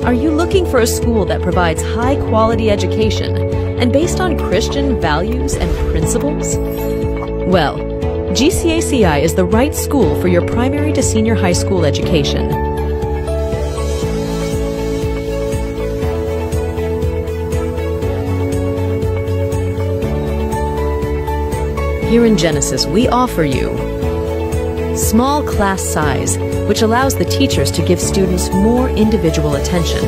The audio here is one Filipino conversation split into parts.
Are you looking for a school that provides high-quality education and based on Christian values and principles? Well, GCACI is the right school for your primary to senior high school education. Here in Genesis, we offer you small class size, which allows the teachers to give students more individual attention.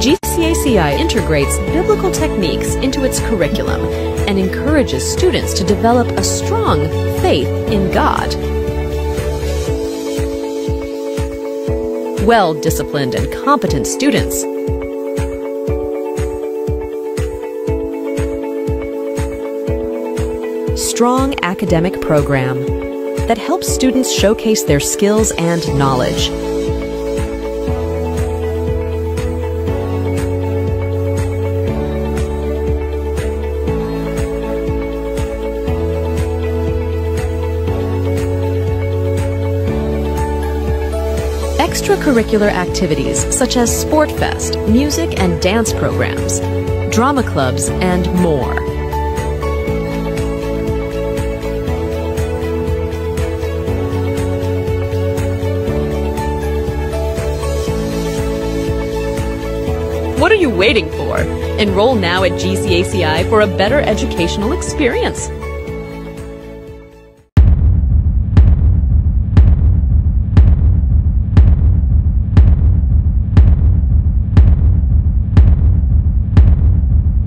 GCACI integrates biblical techniques into its curriculum and encourages students to develop a strong faith in God. Well-disciplined and competent students strong academic program that helps students showcase their skills and knowledge. Extracurricular activities such as Sport Fest, music and dance programs, drama clubs, and more. What are you waiting for? Enroll now at GCACI for a better educational experience.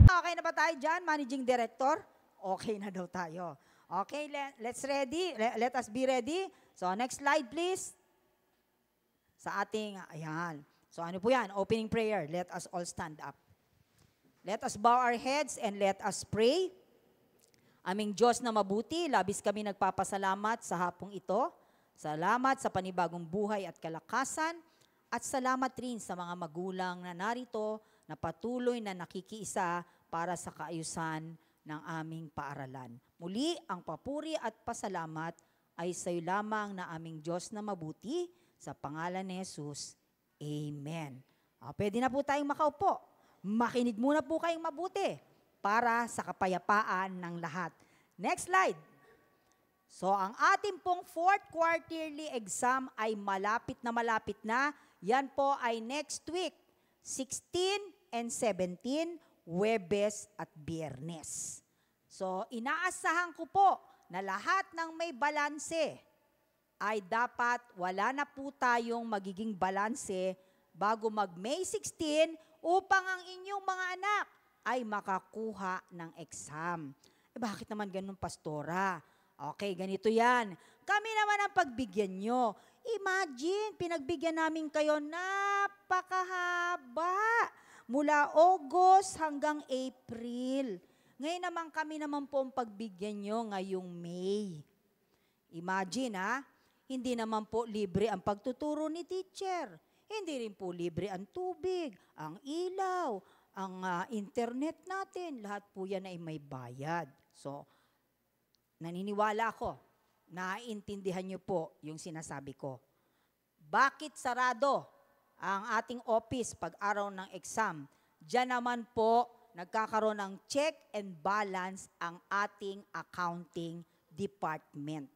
Okay na ba tayo dyan, Managing Director? Okay na daw tayo. Okay, let's ready. Let us be ready. So, next slide please. Sa ating, ayan. So ano po yan? Opening prayer. Let us all stand up. Let us bow our heads and let us pray. Aming Diyos na mabuti, labis kami nagpapasalamat sa hapong ito. Salamat sa panibagong buhay at kalakasan. At salamat rin sa mga magulang na narito na patuloy na nakikiisa para sa kaayusan ng aming paaralan. Muli, ang papuri at pasalamat ay sa iyo lamang na aming Diyos na mabuti sa pangalan ni Jesus. Amen. Pwede na po tayong makaupo. Makinig muna po kayong mabuti para sa kapayapaan ng lahat. Next slide. So, ang ating pong 4th quarterly exam ay malapit na. Yan po ay next week, 16 and 17, Huwebes at Biyernes. So, inaasahan ko po na lahat ng may balanse ay dapat wala na po tayong magiging balanse bago mag-May 16 upang ang inyong mga anak ay makakuha ng exam. Bakit naman ganun, Pastora? Okay, ganito yan. Kami naman ang pagbigyan nyo. Imagine, pinagbigyan namin kayo napakahaba. Mula August hanggang April. Ngayon naman kami naman po ang pagbigyan nyo ngayong May. Imagine, hindi naman po libre ang pagtuturo ni teacher. Hindi rin po libre ang tubig, ang ilaw, ang internet natin. Lahat po yan ay may bayad. So, naniniwala ako, naiintindihan niyo po yung sinasabi ko. Bakit sarado ang ating office pag araw ng exam? Diyan naman po nagkakaroon ng check and balance ang ating accounting department.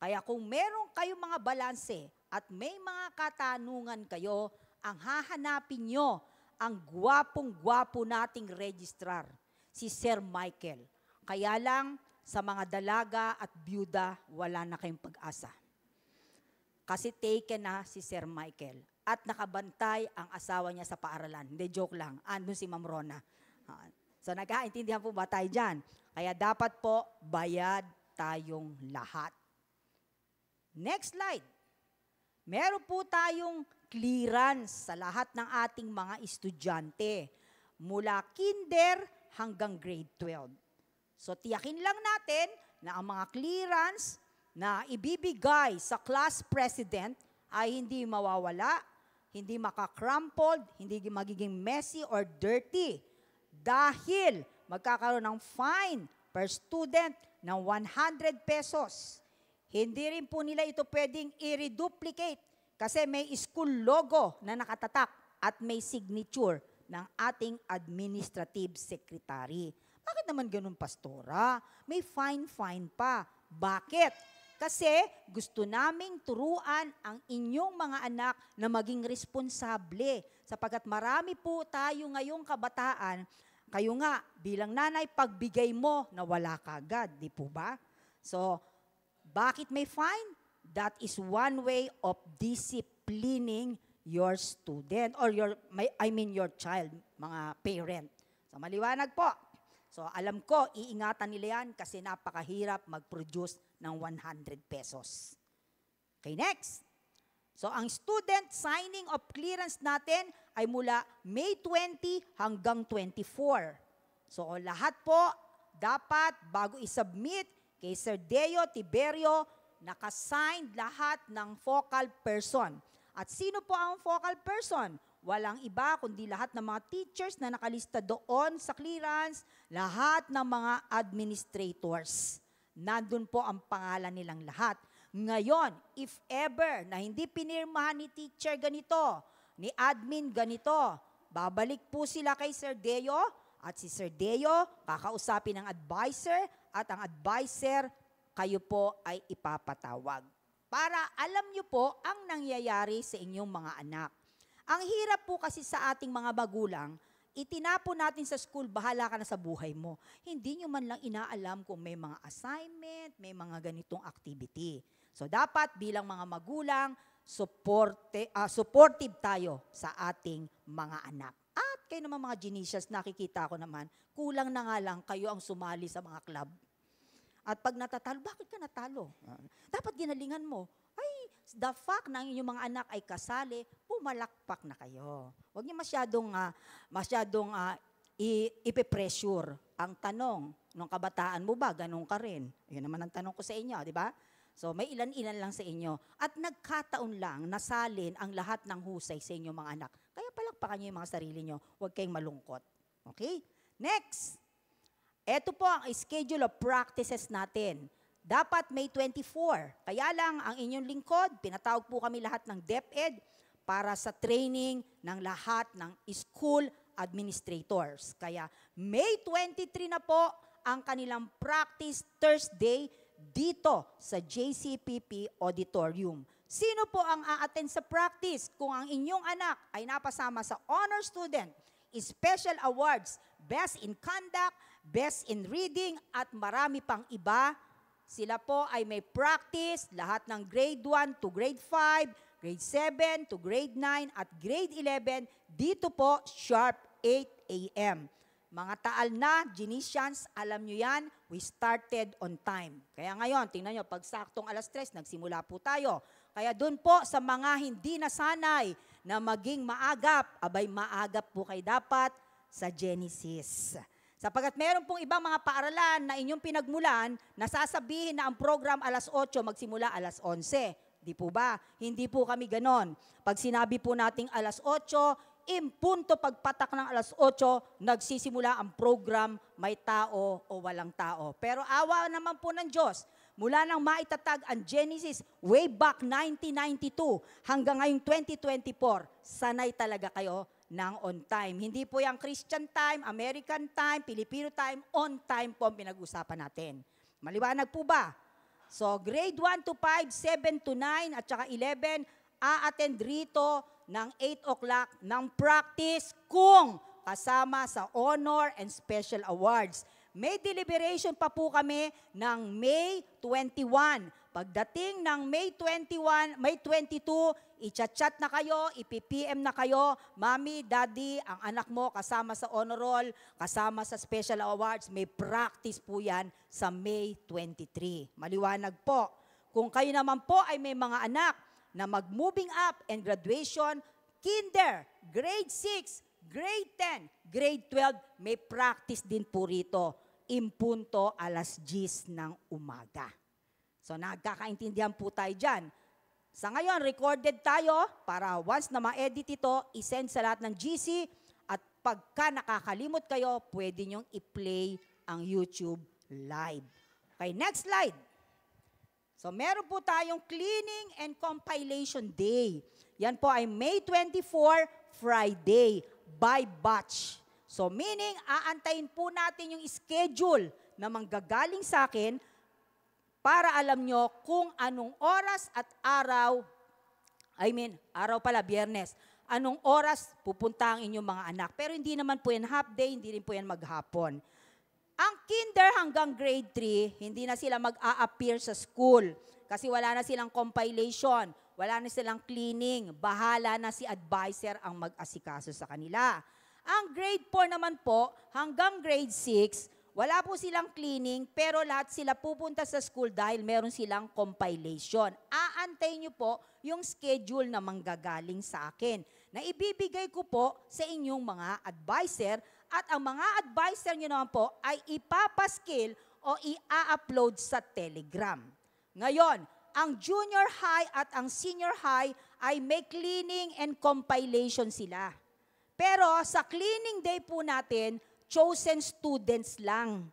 Kaya kung meron kayong mga balanse at may mga katanungan kayo, ang hahanapin nyo, ang gwapong-gwapo nating registrar, si Sir Michael. Kaya lang, sa mga dalaga at byuda, wala na kayong pag-asa. Kasi taken na si Sir Michael. At nakabantay ang asawa niya sa paaralan. Hindi, joke lang. Andun si Ma'am Rona. So, nagkaintindihan po ba tayo dyan? Kaya dapat po, bayad tayong lahat. Next slide. Meron po tayong clearance sa lahat ng ating mga estudyante mula kinder hanggang grade 12. So tiyakin lang natin na ang mga clearance na ibibigay sa class president ay hindi mawawala, hindi makakrumpled, hindi magiging messy or dirty dahil magkakaroon ng fine per student ng 100 pesos. Hindi rin po nila ito pwedeng i-reduplicate kasi may school logo na nakatatak at may signature ng ating administrative secretary. Bakit naman ganun, pastora? May fine pa. Bakit? Kasi gusto naming turuan ang inyong mga anak na maging responsable. Sapagkat marami po tayo ngayong kabataan, kayo nga bilang nanay, pagbigay mo na wala kagad, di po ba? So, bakit may fine? That is one way of disciplining your student or your child, mga parent. So, maliwanag po. So, alam ko, iingatan nila yan kasi napakahirap mag-produce ng 100 pesos. Okay, next. So, ang student signing of clearance natin ay mula May 20 hanggang 24. So, lahat po dapat bago isubmit kay Sir Deo Tiberio, nakasign lahat ng focal person. At sino po ang focal person? Walang iba kundi lahat ng mga teachers na nakalista doon sa clearance, lahat ng mga administrators. Nandun po ang pangalan nilang lahat. Ngayon, if ever na hindi pinirmahan ni teacher ganito, ni admin ganito, babalik po sila kay Sir Deo at si Sir Deo kakausapin ng advisor at ang advisor kayo po ay ipapatawag. Para alam niyo po ang nangyayari sa inyong mga anak. Ang hirap po kasi sa ating mga magulang, itinapon natin sa school, bahala ka na sa buhay mo. Hindi nyo man lang inaalam kung may mga assignment, may mga ganitong activity. So dapat bilang mga magulang, supportive tayo sa ating mga anak. At kayo naman mga Genesians, nakikita ko naman, kulang na nga lang kayo ang sumali sa mga club. At pag natatalo, bakit ka natalo? Dapat ginalingan mo. Ay, the fact na ang inyong mga anak ay kasali, pumalakpak na kayo. Huwag niyo masyadong ipipressure. Ang tanong, nung kabataan mo ba, ganun ka rin? Yun naman ang tanong ko sa inyo, di ba? So, may ilan-ilan lang sa inyo. At nagkataon lang, nasalin ang lahat ng husay sa inyong mga anak. Kaya palakpakan niyo yung mga sarili niyo. Huwag kayong malungkot. Okay? Next. Ito po ang schedule of practices natin. Dapat May 24. Kaya lang, ang inyong lingkod, pinatawag po kami lahat ng DepEd para sa training ng lahat ng school administrators. Kaya May 23 na po ang kanilang practice Thursday dito sa JCPP Auditorium. Sino po ang a-attend sa practice? Kung ang inyong anak ay napasama sa honor student, special awards, best in conduct, best in reading, at marami pang iba, sila po ay may practice, lahat ng grade 1 to grade 5, grade 7 to grade 9, at grade 11, dito po, sharp 8 a.m. Mga taal na, Genesians, alam nyo yan, we started on time. Kaya ngayon, tingnan nyo, pag saktong alas 3, nagsimula po tayo. Kaya dun po sa mga hindi nasanay na maging maagap, abay maagap po kayo dapat sa Genesis. Sapagkat meron pong ibang mga paaralan na inyong pinagmulan, nasasabihin na ang program alas 8, magsimula alas 11. Di po ba? Hindi po kami ganon. Pag sinabi po nating alas 8, impunto pagpatak ng alas 8, nagsisimula ang program, may tao o walang tao. Pero awa naman po ng Diyos, mula nang maitatag ang Genesis way back 1992 hanggang ngayong 2024, sanay talaga kayo ng on time. Hindi po yung Christian time, American time, Filipino time, on time po ang pinag-usapan natin. Maliwanag po ba? So grade 1 to 5, 7 to 9, at saka 11, a-attend rito ng 8 o'clock ng practice kung kasama sa honor and special awards. May deliberation pa po kami ng May 21. Pagdating ng May 21, May 22, i-chat na kayo, ipi-PM na kayo, Mami, Daddy, ang anak mo kasama sa honor roll, kasama sa special awards, may practice po yan sa May 23. Maliwanag po. Kung kayo naman po ay may mga anak na mag-moving up and graduation, kinder, grade 6, grade 10, grade 12, may practice din po rito. Impunto alas 10 ng umaga. So nagkakaintindihan po tayo dyan. Sa ngayon, recorded tayo para once na ma-edit ito, isend sa lahat ng GC, at pagka nakakalimot kayo, pwede nyong i-play ang YouTube live. Okay, next slide. So meron po tayong Cleaning and Compilation Day. Yan po ay May 24, Friday, by batch. So meaning, aantayin po natin yung schedule na manggagaling sa akin para alam nyo kung anong oras at araw, araw pala, Biyernes, anong oras pupunta ang inyong mga anak. Pero hindi naman po yan half day, hindi rin po yan maghapon. Ang kinder hanggang grade 3, hindi na sila mag-a-appear sa school kasi wala na silang compilation, wala na silang cleaning, bahala na si advisor ang mag-asikaso sa kanila. Ang grade 4 naman po, hanggang grade 6, wala po silang cleaning, pero lahat sila pupunta sa school dahil meron silang compilation. Aantayin nyo po yung schedule na manggagaling sa akin, na ibibigay ko po sa inyong mga advisor, at ang mga advisor nyo naman po ay ipapaskill o i-upload sa Telegram. Ngayon, ang junior high at ang senior high ay may cleaning and compilation sila. Pero sa cleaning day po natin, chosen students lang.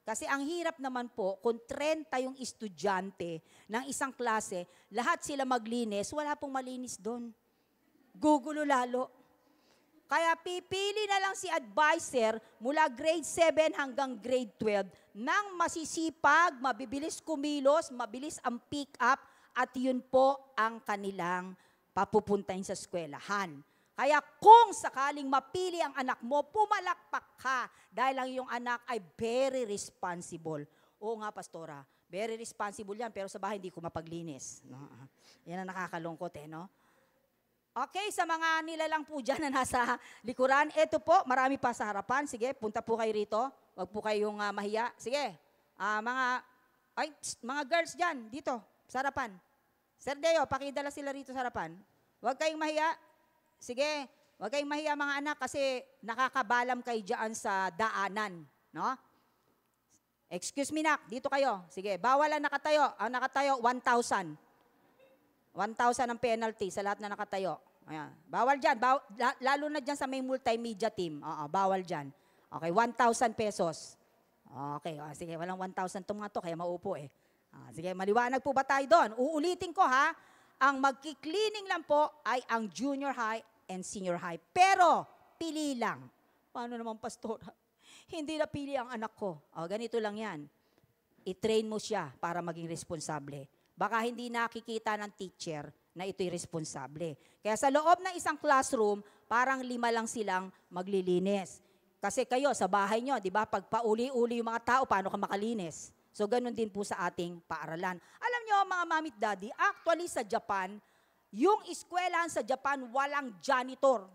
Kasi ang hirap naman po, kung 30 yung estudyante ng isang klase, lahat sila maglinis, wala pong malinis doon. Gugulo lalo. Kaya pipili na lang si advisor mula grade 7 hanggang grade 12 ng masisipag, mabibilis kumilos, mabilis ang pick up, at yun po ang kanilang papupuntahin sa eskwelahan. Kaya kung sakaling mapili ang anak mo, pumalakpak ka dahil ang iyong anak ay very responsible. Oo nga, Pastora, very responsible yan, pero sa bahay hindi ko mapaglinis. No? Yan ang nakakalungkot no? Okay, sa mga nilalang po dyan na nasa likuran, eto po, marami pa sa harapan. Sige, punta po kayo rito. Huwag po kayong mahiya. Sige, mga girls dyan, dito, sa harapan. Sir Deo, pakidala sila rito sa harapan. Huwag kayong mahiya. Sige, huwag kayong mahiya mga anak kasi nakakabalam kayo dyan sa daanan. No? Excuse me, nak, dito kayo. Sige, bawal ang nakatayo. Ang nakatayo, 1,000. 1,000 ang penalty sa lahat na nakatayo. Ayan. Bawal dyan. Lalo na dyan sa may multimedia team. Bawal dyan. Okay, 1,000 pesos. Okay, sige, walang 1,000 itong mga to, kaya maupo sige, maliwanag po ba tayo doon? Uulitin ko ha, ang magki-cleaning lang po ay ang junior high and senior high. Pero, pili lang. Paano naman, Pastora? Hindi na pili ang anak ko. Ganito lang yan. I-train mo siya para maging responsable. Baka hindi nakikita ng teacher na ito'y responsable. Kaya sa loob ng isang classroom, parang 5 lang silang maglilinis. Kasi kayo, sa bahay nyo, di ba, pag pauli-uli yung mga tao, paano ka makalinis? So, ganun din po sa ating paaralan. Alam nyo, mga mamit daddy, actually sa Japan, yung eskwelahan sa Japan, walang janitor.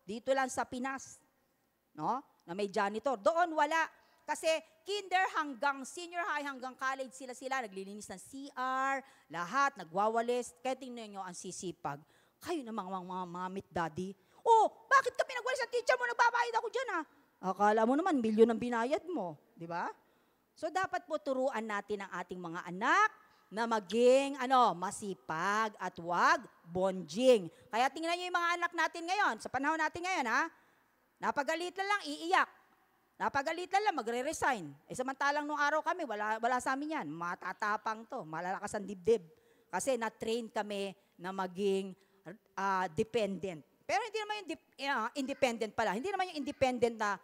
Dito lang sa Pinas, no? Na may janitor. Doon wala. Kasi kinder hanggang senior high hanggang college sila naglilinis ng CR, lahat, nagwawalis. Kaya tingnan nyo ang sisipag. Kayo na mga mamit daddy. Bakit kami nagwalis sa teacher mo? Nagbabayad ako dyan Akala mo naman, milyon ang binayad mo. Di ba? So dapat po turuan natin ang ating mga anak na maging masipag at wag bonjing. Kaya tingnan nyo yung mga anak natin ngayon, sa panahon natin ngayon napagalitan lang, iiyak. Napagalitan lang, magre-resign. Samantalang nung araw kami, wala sa amin yan. Matatapang to, malalakas ang dibdib. Kasi na-train kami na maging dependent. Pero hindi naman yung independent pala. Hindi naman yung independent na,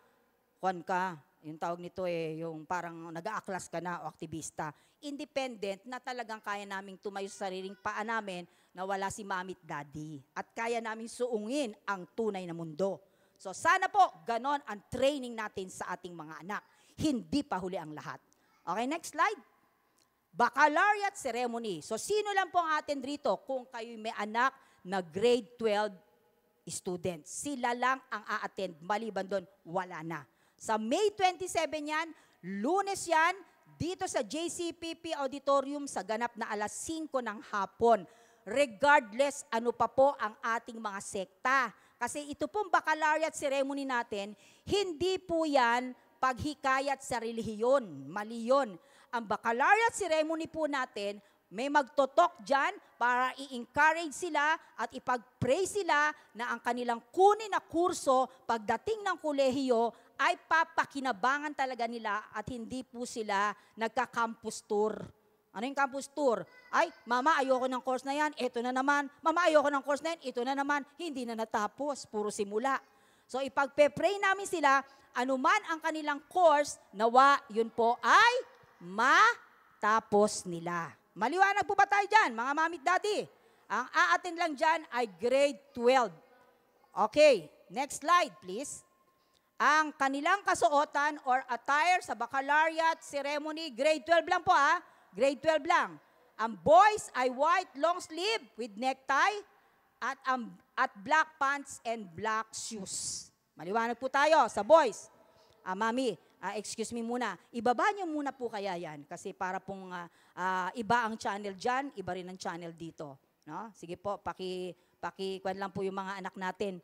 yung tawag nito yung parang nag-aaklas ka na o aktivista. Independent na talagang kaya naming tumayo sa sariling paa namin na wala si mamit daddy. At kaya naming suungin ang tunay na mundo. So sana po, ganon ang training natin sa ating mga anak. Hindi pa huli ang lahat. Okay, next slide. Baccalaureate ceremony. So sino lang po ang atin dito kung kayo may anak na grade 12 student? Sila lang ang a-attend. Maliban doon, wala na. Sa May 27 yan, Lunes yan, dito sa JCPP Auditorium sa ganap na alas 5 ng hapon. Regardless ano pa po ang ating mga sekta. Kasi ito pong baccalaureate ceremony natin, hindi po yan paghikayat sa relihiyon. Mali yun. Ang baccalaureate ceremony po natin, may magtotok dyan para i-encourage sila at ipag-pray sila na ang kanilang kunin na kurso pagdating ng kolehiyo ay papakinabangan talaga nila at hindi po sila nagka-campus tour. Ano yung campus tour? Ay, mama, ayoko ng course na yan, ito na naman. Mama, ayoko ng course na yan, ito na naman. Hindi na natapos, puro simula. So ipagpe-pray namin sila, anuman ang kanilang course, nawa yun po ay matapos nila. Maliwanag po ba tayo dyan, mga mamit daddy? Ang aatin lang dyan ay grade 12. Okay, next slide please. Ang kanilang kasuotan or attire sa baccalaureate ceremony, grade 12 lang po grade 12 lang. Ang boys ay white long sleeve with necktie at black pants and black shoes. Maliwanag po tayo sa boys. Mami, excuse me muna, ibaba niyo muna po kaya yan kasi para pong iba ang channel dyan, iba rin ang channel dito. No? Sige po, pakikuan lang po yung mga anak natin,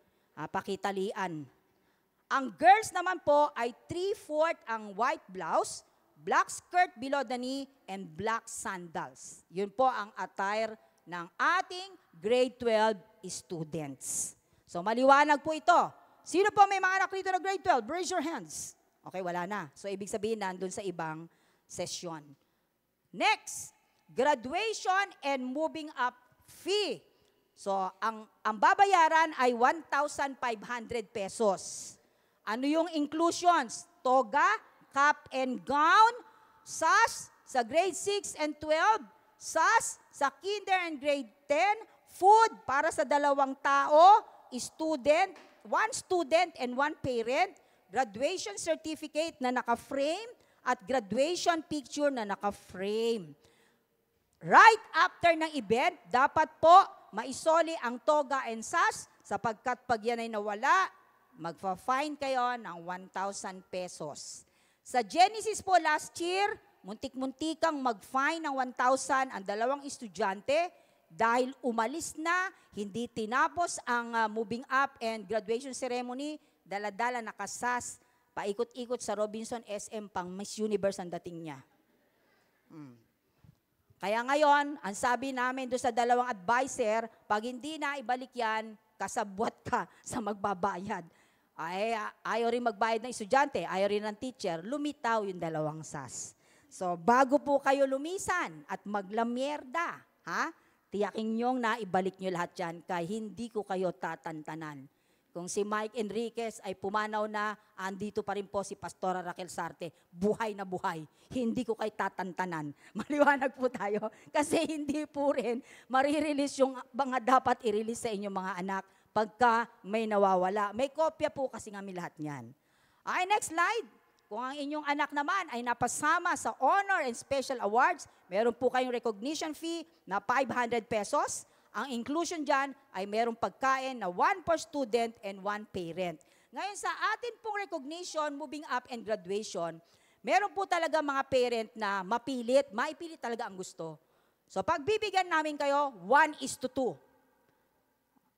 pakitalian. Ang girls naman po ay 3/4 ang white blouse, black skirt below the knee, and black sandals. Yun po ang attire ng ating grade 12 students. So maliwanag po ito. Sino po may mga anak rito na grade 12? Raise your hands. Okay, wala na. So ibig sabihin nandun sa ibang session. Next, graduation and moving up fee. So ang babayaran ay 1,500 pesos. Ano yung inclusions? Toga, cap and gown, SAS sa grade 6 and 12, SAS sa kinder and grade 10, food para sa 2 tao, student, 1 student and 1 parent, graduation certificate na naka-frame at graduation picture na naka-frame. Right after ng event, dapat po maisoli ang toga and SAS sapagkat pag yan ay nawala, magfa-fine kayo ng 1,000 pesos. Sa Genesis po last year, muntik-muntikang mag-fine ng 1,000 ang 2 estudyante dahil umalis na, hindi tinapos ang moving up and graduation ceremony, dala-dala nakasas, paikot-ikot sa Robinson SM pang Miss Universe ang dating niya. Kaya ngayon, ang sabi namin doon sa 2 advisor, pag hindi na ibalik yan, kasabwat ka sa magbabayad. Ayaw rin magbayad ng estudyante, ayaw rin ng teacher, lumitaw yung 2 SAS. So, bago po kayo lumisan at maglamierda, tiyakin nyong na ibalik nyo lahat yan, kaya hindi ko kayo tatantanan. Kung si Mike Enriquez ay pumanaw na, andito pa rin po si Pastora Raquel Sarte, buhay na buhay. Hindi ko kayo tatantanan. Maliwanag po tayo, kasi hindi po rin marirelease yung mga dapat i-release sa inyong mga anak pagka may nawawala. May kopya po kasi kami lahat niyan. Okay, next slide. Kung ang inyong anak naman ay napasama sa honor and special awards, meron po kayong recognition fee na 500 pesos. Ang inclusion dyan ay merong pagkain na 1 per student and 1 parent. Ngayon sa atin pong recognition, moving up and graduation, meron po talaga mga parent na maipilit talaga ang gusto. So pagbibigyan namin kayo, 1:2.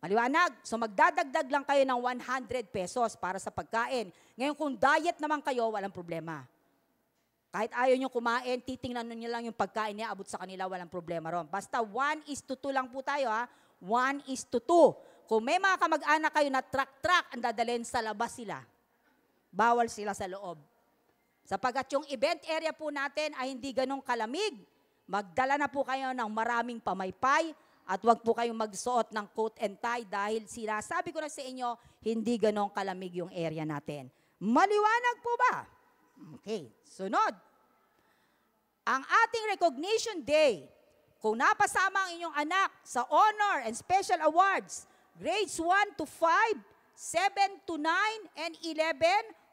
Maliwanag? So magdadagdag lang kayo ng 100 pesos para sa pagkain. Ngayon kung diet naman kayo, walang problema. Kahit ayaw nyo kumain, titingnan nyo lang yung pagkain niya, abot sa kanila, walang problema ron. Basta 1:2 lang po tayo 1:2. Kung may mga kamag-anak kayo na truck, ang dadalhin sa labas sila. Bawal sila sa loob. Sapagkat yung event area po natin ay hindi ganong kalamig, magdala na po kayo ng maraming pamaypay, at wag po kayong magsuot ng coat and tie dahil sinasabi ko na sa inyo, hindi ganong kalamig yung area natin. Maliwanag po ba? Okay, sunod. Ang ating recognition day, kung napasama ang inyong anak sa honor and special awards, grades 1 to 5, 7 to 9, and 11,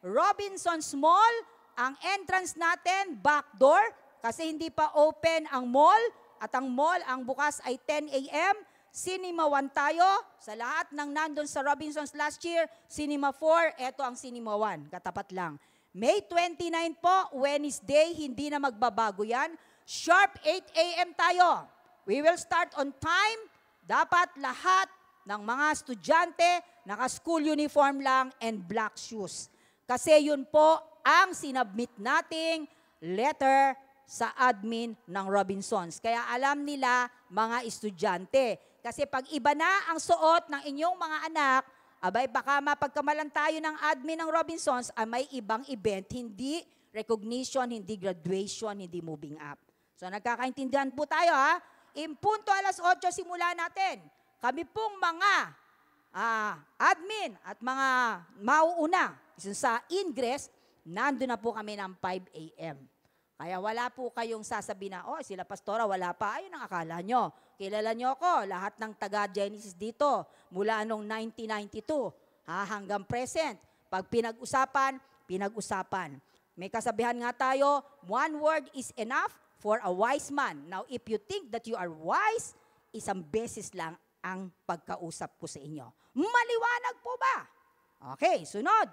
Robinsons Mall, ang entrance natin, back door, kasi hindi pa open ang mall, at ang mall, ang bukas ay 10 a.m., Cinema 1 tayo. Sa lahat ng nandun sa Robinsons last year, Cinema 4, eto ang Cinema 1, katapat lang. May 29 po, Wednesday, hindi na magbabago yan. Sharp 8 a.m. tayo. We will start on time. Dapat lahat ng mga estudyante, naka-school uniform lang and black shoes. Kasi yun po ang sinubmit nating letter sa admin ng Robinsons. Kaya alam nila mga estudyante. Kasi pag iba na ang suot ng inyong mga anak, abay baka mapagkamalan tayo ng admin ng Robinsons ay may ibang event, hindi recognition, hindi graduation, hindi moving up. So nagkakaintindihan po tayo ha. Impunto 8:00 simula natin. Kami pong mga admin at mga mauuna sa ingress, nandun na po kami ng 5 a.m. Kaya wala po kayong sasabihin na, sila pastora, wala pa. Ayun ang akala nyo. Kilala nyo ako, lahat ng taga-Genesis dito, mula noong 1992 hanggang present. Pag pinag-usapan, pinag-usapan. May kasabihan nga tayo, one word is enough for a wise man. Now, if you think that you are wise, isang beses lang ang pagkausap ko sa inyo. Maliwanag po ba? Okay, sunod.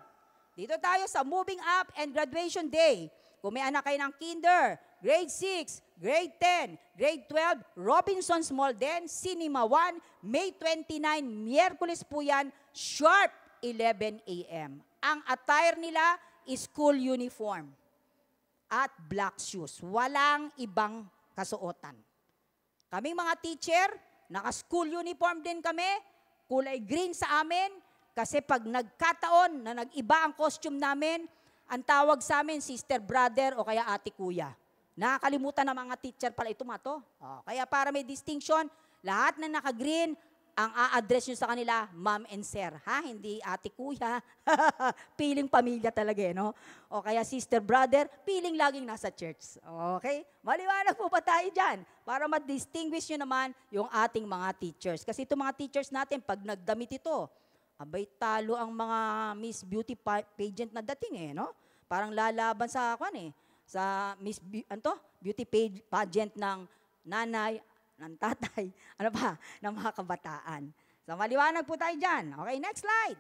Dito tayo sa moving up and graduation day. Kung may anak kayo ng kinder, grade 6, grade 10, grade 12, Robinson Small Den, Cinema 1, May 29, Miyerkules po yan, sharp 11 a.m. Ang attire nila is school uniform at black shoes. Walang ibang kasuotan. Kaming mga teacher, naka-school uniform din kami, kulay green sa amin, kasi pag nagkataon na nag-iba ang costume namin, ang tawag sa amin, sister, brother, o kaya ate, kuya. Nakakalimutan ng mga teacher pala ito mato. Kaya para may distinction, lahat na naka-green, ang a-address nyo sa kanila, ma'am and sir. Hindi ate, kuya. Piling pamilya talaga, no? O kaya sister, brother, piling laging nasa church. Okay? Maliwanag po pa tayo dyan para ma-distinguish nyo naman yung ating mga teachers. Kasi itong mga teachers natin, pag nagdamit ito, abay talo ang mga Miss Beauty pageant na dating no? Parang lalaban sa sa Miss Beauty pageant ng nanay, ng tatay, ng mga kabataan. So maliwanag po tayo dyan. Okay, next slide.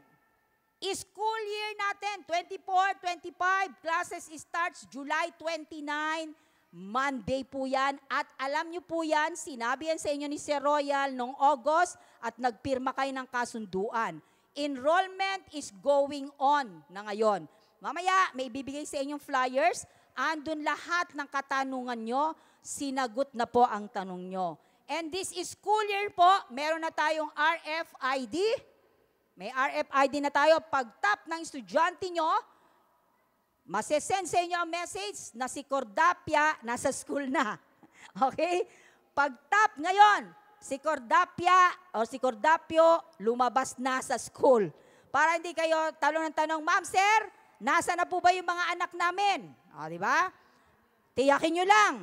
School year natin, 24-25, classes starts July 29, Monday po yan. At alam nyo po yan, sinabi yan sa inyo ni Sir Royal noong August at nagpirma kayo ng kasunduan. Enrollment is going on na ngayon. Mamaya, may bibigay sa inyong flyers. Andun lahat ng katanungan nyo, sinagot na po ang tanong nyo. And this is school year po, meron na tayong RFID. May RFID na tayo. Pag tap ng estudyante nyo, masesend sa inyo ang message na si Cordapia nasa school na. Okay? Pag tap ngayon, si Cordapia o si Cordapio lumabas na sa school. Para hindi kayo tanong ng tanong, ma'am, sir, nasa na po ba yung mga anak namin? Di ba? Tiyakin nyo lang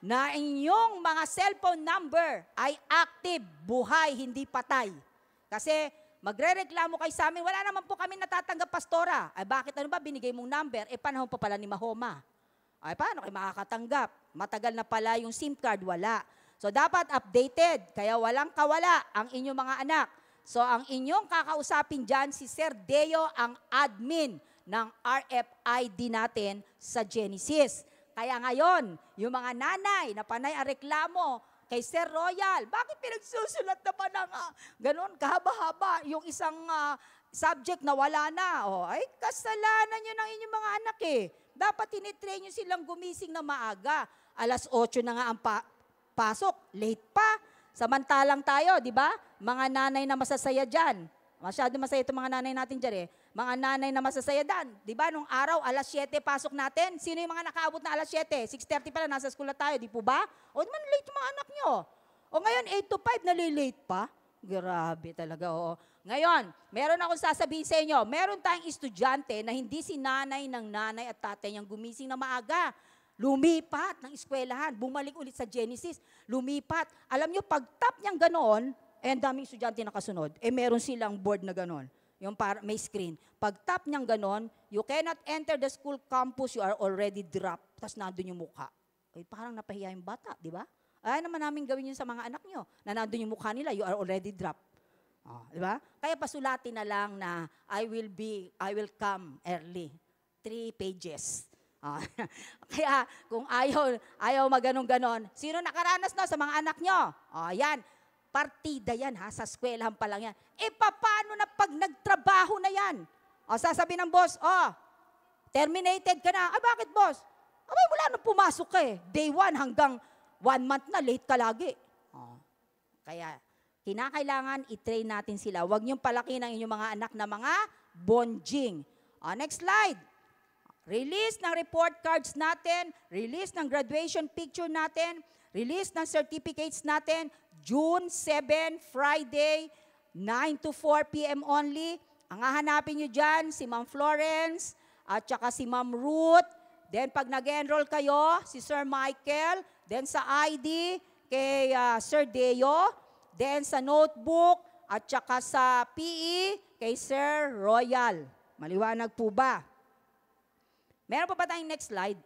na inyong mga cellphone number ay active, buhay, hindi patay. Kasi magre-reklamo kayo sa amin, wala naman po kami natatanggap, pastora. Ay bakit ano ba binigay mong number? Panahon pa pala ni Mahoma. Ay paano kayo makakatanggap? Matagal na pala yung SIM card, wala. So, dapat updated, kaya walang kawala ang inyong mga anak. So, ang inyong kakausapin dyan, si Sir Deo, ang admin ng RFID natin sa Genesis. Kaya ngayon, yung mga nanay na panay ang reklamo kay Sir Royal, bakit pinagsusulat na pa ng ganon, kahaba-haba, yung isang subject na wala na? Ay, kasalanan nyo ng inyong mga anak Dapat tinitrain nyo silang gumising na maaga. 8:00 na nga ang pasok, late pa. Samantalang tayo, di ba? Mga nanay na masasaya dyan. Masyado masaya itong mga nanay natin dyan Mga nanay na masasaya dyan. Di ba? Nung araw, 7:00 pasok natin. Sino yung mga nakaabot na 7:00? 6:30 pala, nasa school na tayo. Di po ba? O, di man late yung mga anak nyo. O ngayon, 8 to 5, nalilate pa. Grabe talaga, Ngayon, meron akong sasabihin sa inyo. Meron tayong estudyante na hindi si nanay ng nanay at tatay niyang gumising na maaga. Lumipat ng eskwelahan, bumalik ulit sa Genesis, lumipat. Alam nyo, pag tap niyang ganoon, ang daming estudyante nakasunod, meron silang board na ganoon, yung may screen. Pag tap niyang ganoon, you cannot enter the school campus, you are already dropped. Tapos nandun yung mukha. Parang napahiya yung bata, di ba? Ayaw naman namin gawin yun sa mga anak nyo, na nandun yung mukha nila, you are already dropped. Di ba? Kaya pasulatin na lang na, I will come early. 3 pages. Kaya kung ayaw maganon-ganon, sino nakaranas sa mga anak nyo? Yan, partida yan sa eskwelahan pa lang yan. Paano na pag nagtrabaho na yan? Sasabihin ng boss, terminated ka na. Bakit boss? Wala nang pumasok ka Day 1 hanggang 1 month na, late ka lagi. Kaya, kinakailangan i-train natin sila. Huwag niyong palaki ng inyong mga anak na mga bonjing. Next slide. release ng report cards natin, release ng graduation picture natin, release ng certificates natin, June 7, Friday, 9 to 4 p.m. only. Ang hahanapin nyo dyan, si Ma'am Florence, at saka si Ma'am Ruth. Then pag nag-enroll kayo, si Sir Michael. Then sa ID, kay Sir Deo. Then sa notebook, at saka sa PE, kay Sir Royal. Maliwanag po ba? Meron pa ba tayong next slide?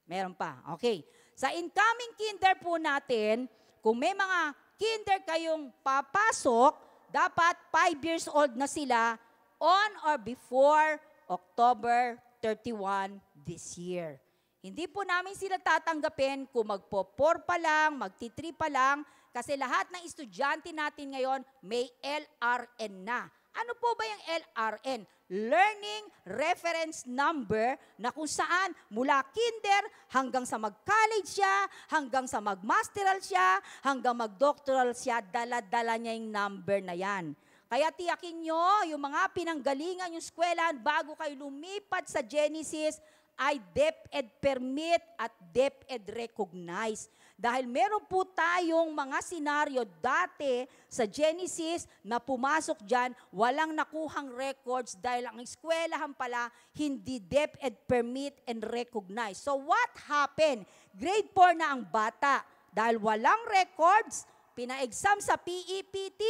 Meron pa. Okay. Sa incoming kinder po natin, kung may mga kinder kayong papasok, dapat 5 years old na sila on or before October 31 this year. Hindi po namin sila tatanggapin kung magpo-4 pa lang, magti-3 pa lang, kasi lahat ng estudyante natin ngayon may LRN na. Ano po ba yung LRN? Learning Reference Number, na kung saan mula kinder hanggang sa mag-college siya, hanggang sa mag-masteral siya, hanggang mag-doctoral siya, dala-dala niya yung number na yan. Kaya tiyakin nyo, yung mga pinanggalingan yung eskwelahan bago kayo lumipat sa Genesis, ay DepEd permit at DepEd recognize. Dahil meron po tayong mga senaryo dati sa Genesis na pumasok dyan, walang nakuhang records dahil ang eskwelahan pala hindi DepEd permit and recognize. So what happened? Grade 4 na ang bata. Dahil walang records, pina-exam sa PEPT.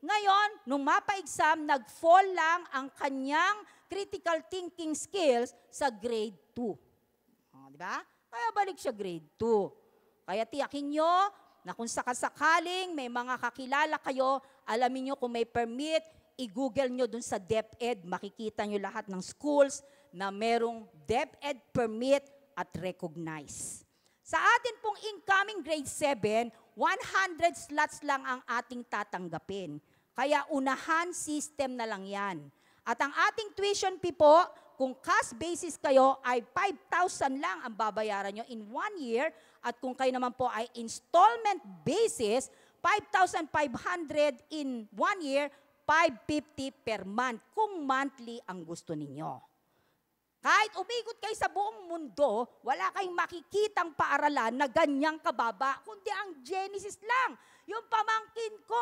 Ngayon, nung mapa-exam, nag-fall lang ang kanyang critical thinking skills sa grade 2. Di ba? Kaya balik siya grade 2. Kaya tiyakin nyo na kung sakasakaling may mga kakilala kayo, alamin nyo kung may permit, i-google nyo dun sa DepEd, makikita nyo lahat ng schools na merong DepEd permit at recognize. Sa atin pong incoming grade 7, 100 slots lang ang ating tatanggapin. Kaya unahan system na lang yan. At ang ating tuition fee po, kung cash basis kayo ay 5,000 lang ang babayaran nyo in 1 year. At kung kayo naman po ay installment basis, 5,500 in 1 year, 550 per month kung monthly ang gusto ninyo. Kahit umikot kayo sa buong mundo, wala kayong makikitang paaralan na ganyang kababa, kundi ang Genesis lang. Yung pamangkin ko,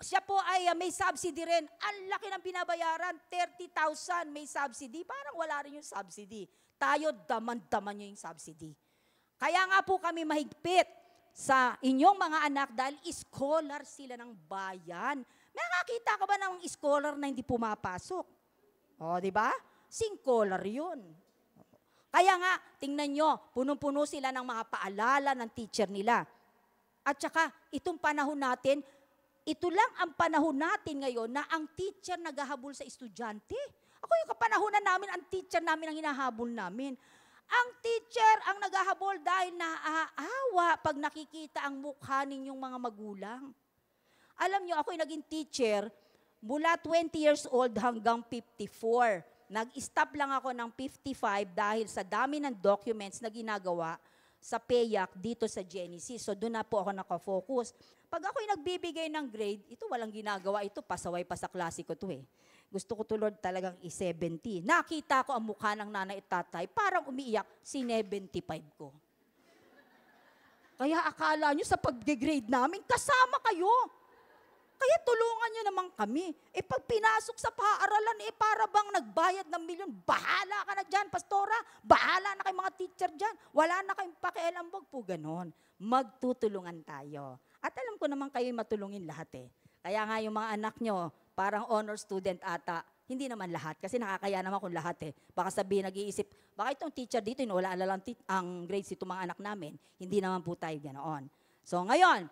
siya po ay may subsidy rin. Ang laki ng binabayaran, 30,000 may subsidy. Parang wala rin yung subsidy. Tayo, daman-daman nyo yung subsidy. Kaya nga po kami mahigpit sa inyong mga anak dahil scholar sila ng bayan. May nakakita ka ba ng scholar na hindi pumapasok? O, di ba? Singkolar yun. Kaya nga, tingnan nyo, punong-puno sila ng mga paalala ng teacher nila. At saka, itong panahon natin, ito lang ang panahon natin ngayon na ang teacher naghahabol sa estudyante. Ako yung kapanahonan namin, ang teacher namin ang hinahabol namin. Ang teacher ang naghahabol dahil naaawa pag nakikita ang mukha ninyong mga magulang. Alam nyo, ako yung naging teacher mula 20 years old hanggang 54. Nag-stop lang ako ng 55 dahil sa dami ng documents na ginagawa sa PEAC dito sa Genesis. So doon na po ako nakafocus. Pag ako'y nagbibigay ng grade, ito walang ginagawa, ito pasaway pa sa klase ko to eh. Gusto ko to Lord talagang i-70. Nakita ko ang mukha ng nanay at tatay, parang umiiyak, si-75 ko. Kaya akala nyo sa pag-grade namin, kasama kayo. Kaya tulungan nyo naman kami. Pag pinasok sa paaralan, para bang nagbayad ng milyon, bahala ka na dyan, pastora. Bahala na kayong mga teacher dyan. Wala na kayong pakialam, wag po ganon. Magtutulungan tayo. At alam ko naman kayo matulungin lahat eh. Kaya nga yung mga anak nyo, parang honor student ata. Hindi naman lahat, kasi nakakaya naman kung lahat eh. Baka sabihin, nag-iisip, baka itong teacher dito, wala lang ang grades itong mga anak namin. Hindi naman po tayo ganoon. So ngayon,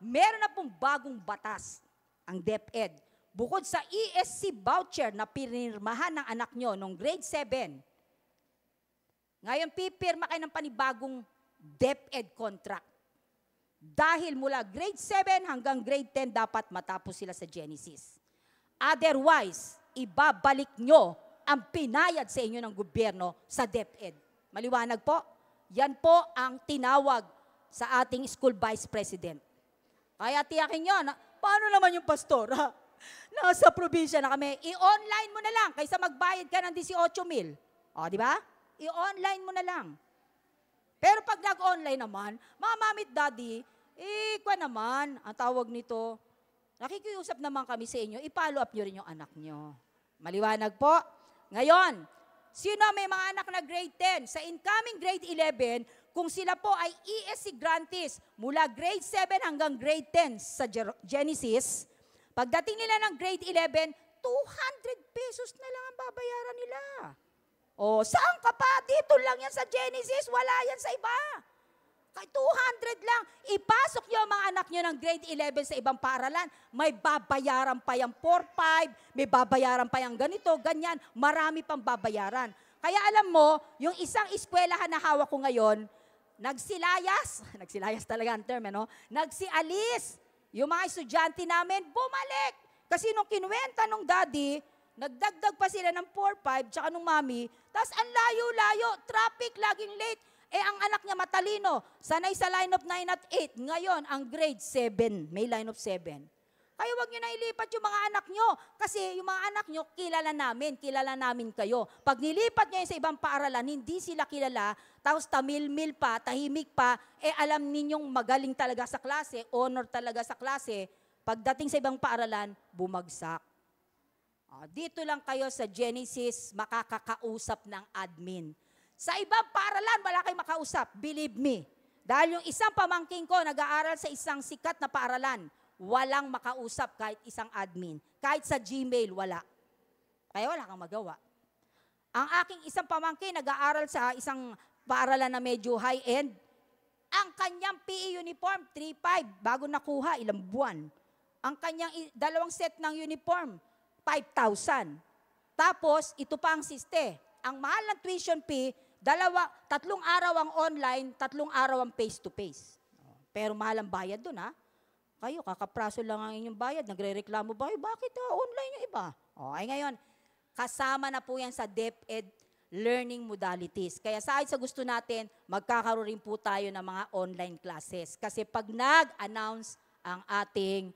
meron na pong bagong batas ang DepEd. Bukod sa ESC voucher na pinirmahan ng anak nyo nung grade 7, ngayon pipirma kayo ng panibagong DepEd contract. Dahil mula grade 7 hanggang grade 10 dapat matapos sila sa Genesis. Otherwise, ibabalik nyo ang pinayad sa inyo ng gobyerno sa DepEd. Maliwanag po? Yan po ang tinawag sa ating school vice president. Kaya tiyakin nyo, paano naman yung pastora? Nasa probinsya na kami. I-online mo na lang kaysa magbayad ka ng 18,000. O, di ba? I-online mo na lang. Pero pag nag-online naman, mga mami at daddy, kwa naman, ang tawag nito, nakikiusap naman kami sa inyo, i-follow up nyo rin yung anak nyo. Maliwanag po. Ngayon, sino may mga anak na grade 10? Sa incoming grade 11, kung sila po ay ESC grantees mula grade 7 hanggang grade 10 sa Genesis, pagdating nila ng grade 11, 200 pesos na lang ang babayaran nila. O, saan ka pa? Dito lang yan sa Genesis, wala yan sa iba. Kay 200 lang, ipasok nyo ang mga anak nyo ng grade 11 sa ibang paaralan, may babayaran pa yung 4-5, may babayaran pa yung ganito, ganyan, marami pang babayaran. Kaya alam mo, yung isang eskwelahan na hawak ko ngayon, nagsilayas talaga ang term, no? Nagsialis. Yung mga estudyante namin, bumalik. Kasi nung kinuwenta nung daddy, nagdagdag pa sila ng 4-5, tsaka nung mami, tas ang layo-layo, traffic, laging late. Ang anak niya matalino, sanay sa line of 9 at 8. Ngayon, ang grade 7, may line of 7. Kaya wag nyo na ilipat yung mga anak nyo. Kasi yung mga anak nyo, kilala namin kayo. Pag nilipat nyo sa ibang paaralan, hindi sila kilala, tapos tamil-mil pa, tahimik pa, alam ninyong magaling talaga sa klase, honor talaga sa klase, pagdating sa ibang paaralan, bumagsak. Dito lang kayo sa Genesis, makakakausap ng admin. Sa ibang paaralan, wala kayong makausap. Believe me. Dahil yung isang pamangking ko, nag-aaral sa isang sikat na paaralan, walang makausap kahit isang admin. Kahit sa Gmail, wala. Kaya wala kang magawa. Ang aking isang pamangkin, nag-aaral sa isang paaralan na medyo high-end. Ang kanyang PE uniform, 3,500, bago nakuha, ilang buwan. Ang kanyang dalawang set ng uniform, 5,000. Tapos, ito pa ang siste. Ang mahal ng tuition fee, 3 araw ang online, 3 araw ang face-to-face. Pero mahal ang bayad dun, ha? Kayo, kakapraso lang ang inyong bayad. Nagre-reklamo ba? Bakit online yung iba? Ay ngayon, kasama na po yan sa DepEd learning modalities. Kaya sa gusto natin, magkakaroon rin po tayo ng mga online classes. Kasi pag nag-announce ang ating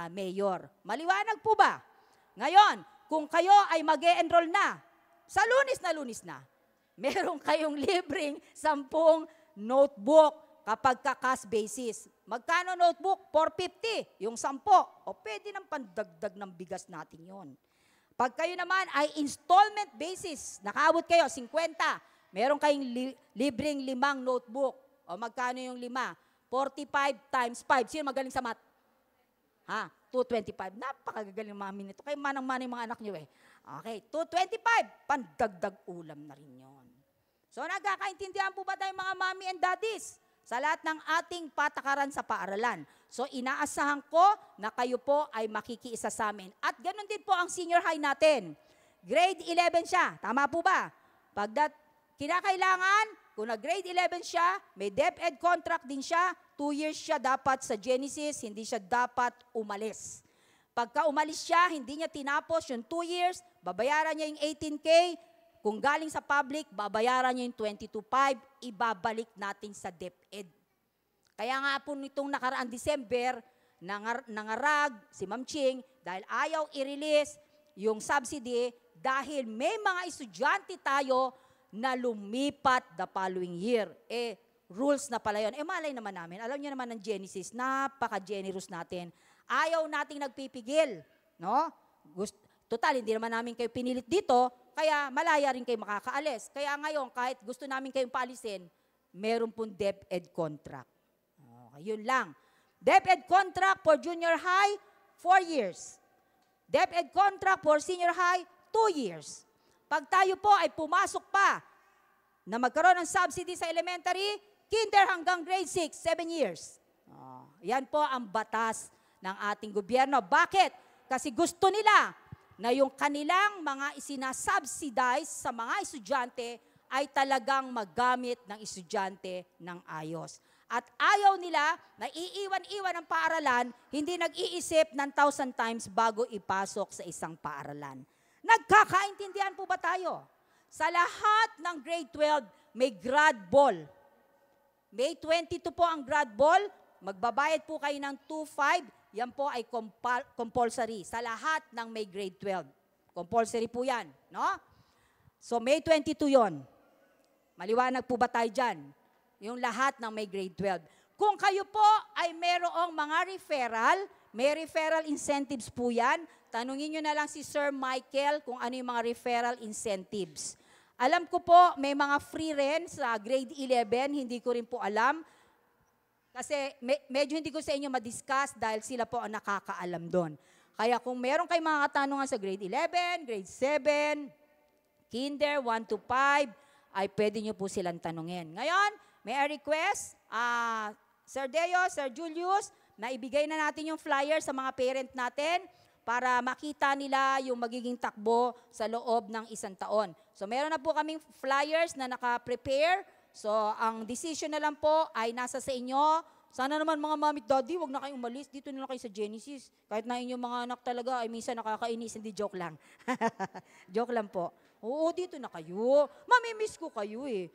mayor, maliwanag po ba? Ngayon, kung kayo ay mag-e-enroll na, sa Lunes na, meron kayong libreng 10 notebook kapag ka-cash basis. Magkano notebook? 450, yung 10. O pwede nang pandagdag ng bigas natin yon. Pag kayo naman ay installment basis, nakaabot kayo, 50, meron kayong libreng 5 notebook. O magkano yung 5? 45 times 5. Sino magaling sa math? 225. Napakagaling mami nito. Kayo manang-manang mga anak nyo Okay, 225. Pandagdag ulam na rin yon. So nagkakaintindihan po ba tayo mga mami and daddies? Sa lahat ng ating patakaran sa paaralan. So inaasahan ko na kayo po ay makikiisa sa amin. At ganun din po ang senior high natin. Grade 11 siya. Tama po ba? Kinakailangan, kung nag-grade 11 siya, may DepEd contract din siya, 2 years siya dapat sa Genesis, hindi siya dapat umalis. Pagka umalis siya, hindi niya tinapos yung 2 years, babayaran niya yung 18K, kung galing sa public, babayaran niya yung 22,500, ibabalik natin sa DepEd. Kaya nga po nitong nakaraang December, nangarag si Ma'am Ching dahil ayaw i-release yung subsidy dahil may mga estudyante tayo na lumipat the following year. Rules na pala yun. Malay naman namin. Alam niyo naman ng Genesis, napaka-generous natin. Ayaw nating nagpipigil. No? Total, hindi naman namin kayo pinilit dito, kaya malaya rin kayo makakaalis. Kaya ngayon, kahit gusto namin kayong paalisin, meron pong DepEd contract. Okay, yun lang. DepEd contract for junior high, 4 years. DepEd contract for senior high, 2 years. Pag tayo po ay pumasok pa na magkaroon ng subsidy sa elementary, kinder hanggang grade 6, 7 years. Yan po ang batas ng ating gobyerno. Bakit? Kasi gusto nila na yung kanilang mga isinasubsidize sa mga estudyante ay talagang magamit ng estudyante ng ayos. At ayaw nila na iiwan-iwan ang paaralan, hindi nag-iisip ng 1,000 times bago ipasok sa isang paaralan. Nagkakaintindihan po ba tayo? Sa lahat ng grade 12, may grad ball. May 22 po ang grad ball, magbabayad po kayo ng 2.5, yan po ay compulsory sa lahat ng may grade 12. Compulsory po yan, no? So May 22 yon. Maliwanag po ba tayo dyan? Yung lahat ng may grade 12. Kung kayo po ay merong mga referral, may referral incentives po yan, tanungin nyo na lang si Sir Michael kung ano yung mga referral incentives. Alam ko po, may mga free rin sa grade 11, hindi ko rin po alam. Kasi medyo hindi ko sa inyo ma-discuss dahil sila po ang nakakaalam doon. Kaya kung meron kayong mga katanungan sa grade 11, grade 7, kinder, 1 to 5, ay pwede nyo po silang tanungin. Ngayon, may I request, Sir Deo, Sir Julius, na ibigay na natin yung flyer sa mga parent natin para makita nila yung magiging takbo sa loob ng 1 taon. So meron na po kaming flyers na naka-prepare. So ang decision na lang po ay nasa sa inyo. Sana naman mga mami at daddy, huwag na kayong umalis. Dito na lang kayo sa Genesis. Kahit na inyong mga anak talaga ay minsan nakakainis, hindi joke lang. Joke lang po. Oo, dito na kayo. Mamimiss ko kayo eh.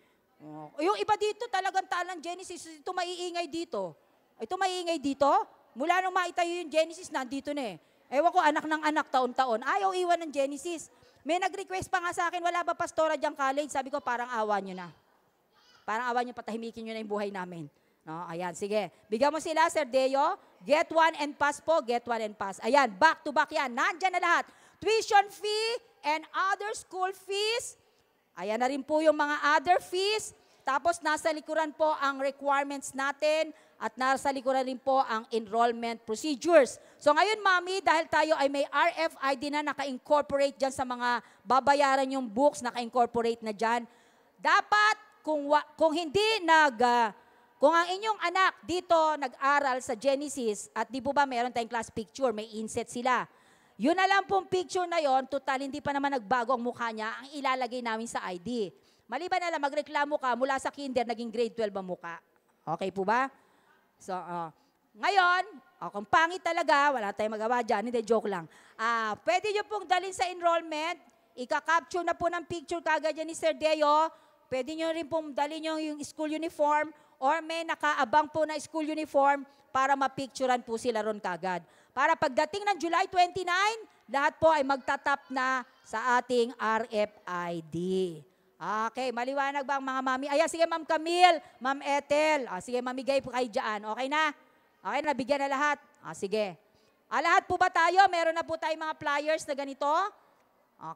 Yung iba dito talagang talang Genesis, ito maiingay dito. Ito maiingay dito. Mula nung maitayo yung Genesis, nandito na eh. Ewan ko, anak ng anak, taon-taon. Ayaw iwan ng Genesis. May nag-request pa nga sa akin, wala ba pastora diyang college? Sabi ko, parang awa nyo na. Parang awa nyo, patahimikin nyo na yung buhay namin. No, ayan, sige. Bigyan mo sila, Sir Deo. Get 1 and pass po, get 1 and pass. Ayan, back to back yan. Nandyan na lahat. Tuition fee and other school fees. Ayan na rin po yung mga other fees. Tapos nasa likuran po ang requirements natin at nasa likuran rin po ang enrollment procedures. So ngayon, Mami, dahil tayo ay may RFID na naka-incorporate dyan sa mga babayaran yung books, naka-incorporate na dyan, dapat kung hindi kung ang inyong anak dito nag-aral sa Genesis at di po ba meron tayong class picture, may inset sila. Yun na lang pong picture na yon, total hindi pa naman nagbago ang mukha niya, ang ilalagay namin sa ID. Maliban na lang, magreklamo ka mula sa kinder, naging grade 12 ang mukha. Okay po ba? So, ngayon, kung pangit talaga, wala tayong magawa dyan, hindi, joke lang. Pwede nyo pong dalhin sa enrollment, ika-capture na po ng picture kagad yan ni Sir Deo, pwede nyo rin pong dalhin yung school uniform, or may nakaabang po na school uniform para mapicturan po sila ron kagad. Para pagdating ng July 29, lahat po ay magtatap na sa ating RFID. Okay, maliwanag ba ang mga mami? Ayan, sige Ma'am Camille, Ma'am Ethel. Sige, mamigay po kayo dyan. Okay na? Okay na, bigyan na lahat. Sige. Lahat po ba tayo? Meron na po tayong mga flyers na ganito?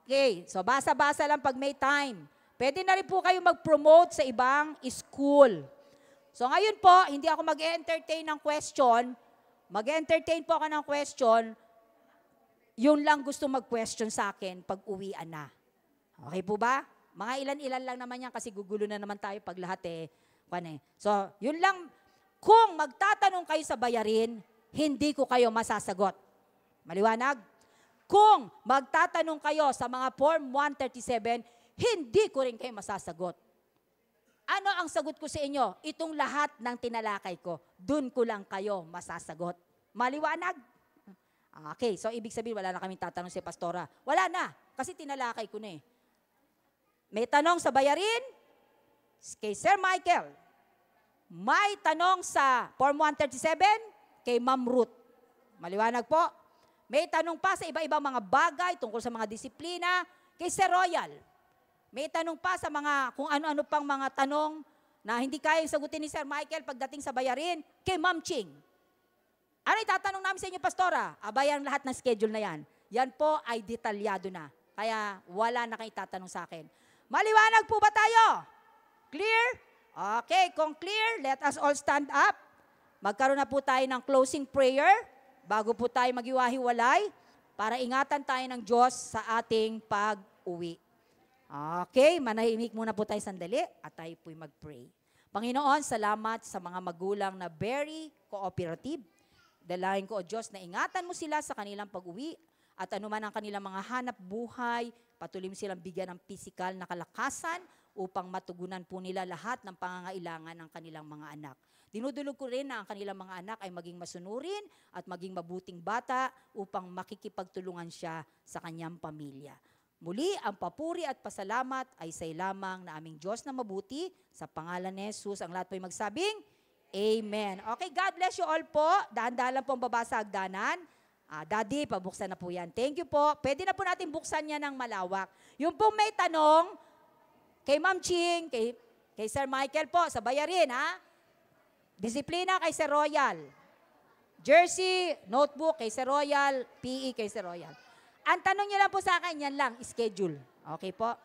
Okay, so basa-basa lang pag may time. Pwede na rin po kayo mag-promote sa ibang school. So ngayon po, hindi ako mag-entertain ng question. Mag-entertain po ako ng question. Yun lang gusto mag-question sa akin pag uwian na. Okay po ba? Mga ilan-ilan lang naman yan kasi gugulo na naman tayo pag lahat So, yun lang. Kung magtatanong kayo sa bayarin, hindi ko kayo masasagot. Maliwanag? Kung magtatanong kayo sa mga Form 137, hindi ko rin kayo masasagot. Ano ang sagot ko sa inyo? Itong lahat ng tinalakay ko, dun ko lang kayo masasagot. Maliwanag? Okay, so ibig sabihin wala na kaming tatanong si Pastora. Wala na, kasi tinalakay ko na eh. May tanong sa bayarin, kay Sir Michael. May tanong sa Form 137, kay Ma'am Ruth. Maliwanag po. May tanong pa sa iba-ibang mga bagay tungkol sa mga disiplina, kay Sir Royal. May tanong pa sa mga, kung ano-ano pang mga tanong na hindi kayang sagutin ni Sir Michael pagdating sa bayarin, kay Ma'am Ching. Ano itatanong namin sa inyo, Pastora? Abayan lahat ng schedule na yan. Yan po ay detalyado na. Kaya wala na kayo itatanong sa akin. Maliwanag po ba tayo? Clear? Okay, kung clear, let us all stand up. Magkaroon na po tayo ng closing prayer bago po tayo maghiwa-hiwalay para ingatan tayo ng Diyos sa ating pag-uwi. Okay, manahimik muna po tayo sandali at tayo po'y mag-pray. Panginoon, salamat sa mga magulang na very cooperative. Dalahin ko, O Diyos, na ingatan mo sila sa kanilang pag-uwi at anuman ang kanilang mga hanap buhay, patuloy mo silang bigyan ng pisikal na kalakasan upang matugunan po nila lahat ng pangangailangan ng kanilang mga anak. Dinudulog ko rin na ang kanilang mga anak ay maging masunurin at maging mabuting bata upang makikipagtulungan siya sa kanyang pamilya. Muli, ang papuri at pasalamat ay sa lamang na aming Diyos na mabuti. Sa pangalan ni Jesus, ang lahat po'y magsabing, Amen. Okay, God bless you all po. Dahan-dahan lang pong babasa hagdanan. Daddy, pabuksan na po yan. Thank you po. Pwede na po natin buksan yan ng malawak. Yung pong may tanong, kay Ma'am Ching, kay Sir Michael po, sa bayarin, ha? Disiplina kay Sir Royal. Jersey, notebook kay Sir Royal, PE kay Sir Royal. Ang tanong niyo lang po sa akin, yan lang, schedule. Okay po?